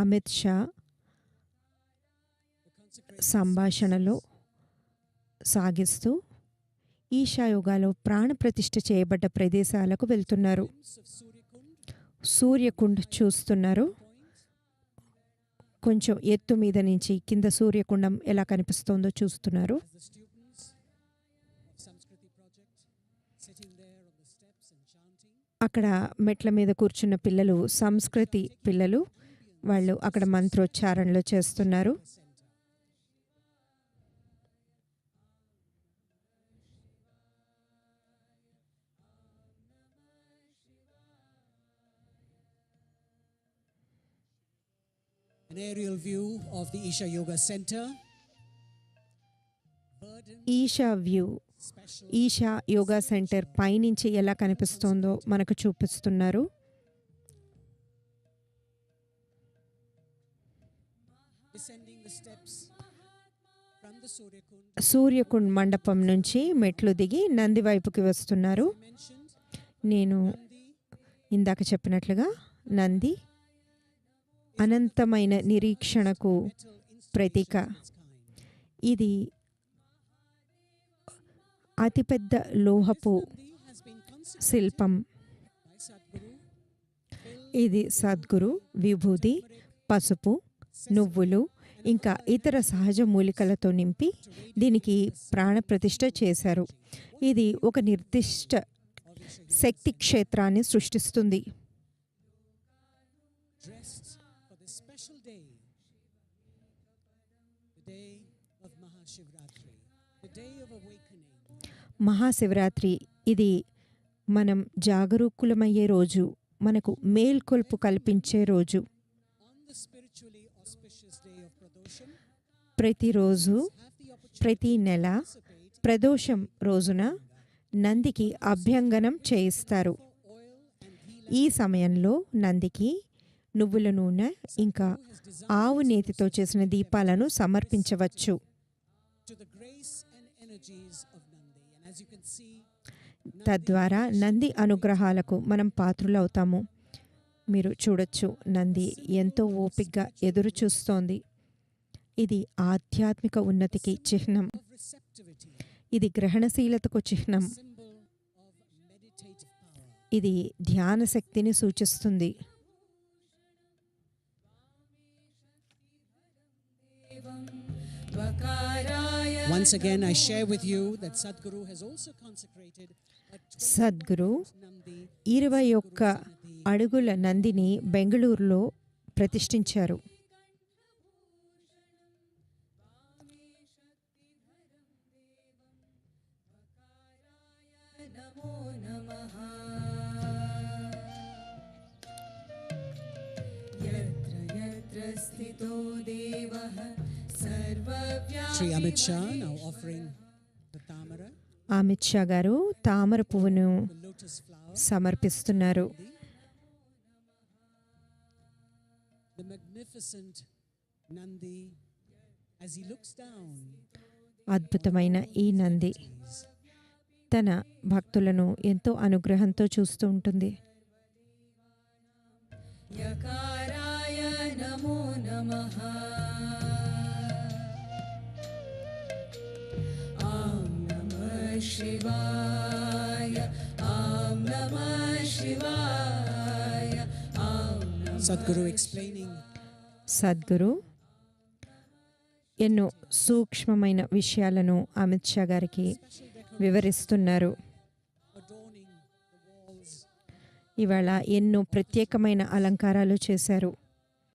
అమిత్ షా సంభాషణలో సాగిస్తూ ఈశా యోగాలో ప్రాణప్రతిష్ఠ చేయబడ్డ ప్రదేశాలకు వెళ్తున్నారు. సూర్యకుండ్ చూస్తున్నారు. కొంచెం ఎత్తు మీద నుంచి కింద సూర్యకుండం ఎలా కనిపిస్తోందో చూస్తున్నారు. అక్కడ మెట్ల మీద కూర్చున్న పిల్లలు, సంస్కృతి పిల్లలు, వాళ్ళు అక్కడ మంత్రోచ్చారణలు చేస్తున్నారు. An aerial view of the Isha Yoga Center. Isha view, Isha Yoga centre పైనుంచి ఎలా కనిపిస్తోందో మనకు చూపిస్తున్నారు. Descending the steps from the Suryakund. Suryakund మండపం నుంచి మెట్లు దిగి నంది వైపుకి వస్తున్నారు. నేను ఇందాక చెప్పినట్లుగా నంది అనంతమైన నిరీక్షణకు ప్రతీక. ఇది అతిపెద్ద లోహపు శిల్పం. ఇది సద్గురు విభూది, పసుపు, నువ్వులు ఇంకా ఇతర సహజ మూలికలతో నింపి దీనికి ప్రాణప్రతిష్ఠ చేశారు. ఇది ఒక నిర్దిష్ట శక్తి క్షేత్రాన్ని సృష్టిస్తుంది. మహాశివరాత్రి ఇది మనం జాగరూకులమయ్యే రోజు, మనకు మేల్కొల్పు కల్పించే రోజు. ప్రతిరోజు, ప్రతి నెల ప్రదోషం రోజున నందికి అభ్యంగనం చేయిస్తారు. ఈ సమయంలో నందికి నువ్వుల నూనె ఇంకా ఆవు నేతితో చేసిన దీపాలను సమర్పించవచ్చు. తద్వారా నంది అనుగ్రహాలకు మనం పాత్రులవుతాము. మీరు చూడొచ్చు, నంది ఎంతో ఓపికగా ఎదురు చూస్తోంది. ఇది ఆధ్యాత్మిక ఉన్నతికి చిహ్నం. ఇది గ్రహణశీలతకు చిహ్నం. ఇది ధ్యాన శక్తిని సూచిస్తుంది. Once again, I share with you that Sadhguru has also consecrated Sadhguru 21 అడుగుల నందిని బెంగళూరులో ప్రతిష్ఠించారు. Shri Amit Shah now offering the tamara, Amit Shah గారు తామర పువ్వును the lotus flower, సమర్పిస్తున్నారు. the magnificent Nandi as he looks down. అద్భుతమైన ఈ నంది తన భక్తులను ఎంతో అనుగ్రహంతో చూస్తూ ఉంటుంది. యకారాయ నమో నమః. ఓం నమః శివాయ. ఓం నమః శివాయ. ఓం నమః. Sadhguru explaining సద్గురు ఎన్నో సూక్ష్మమైన విషయాలను అమిత్ షా గారికి వివరిస్తున్నారు. adorning the walls. ఇవాళ ఎన్నో ప్రత్యేకమైన అలంకారాలు చేశారు.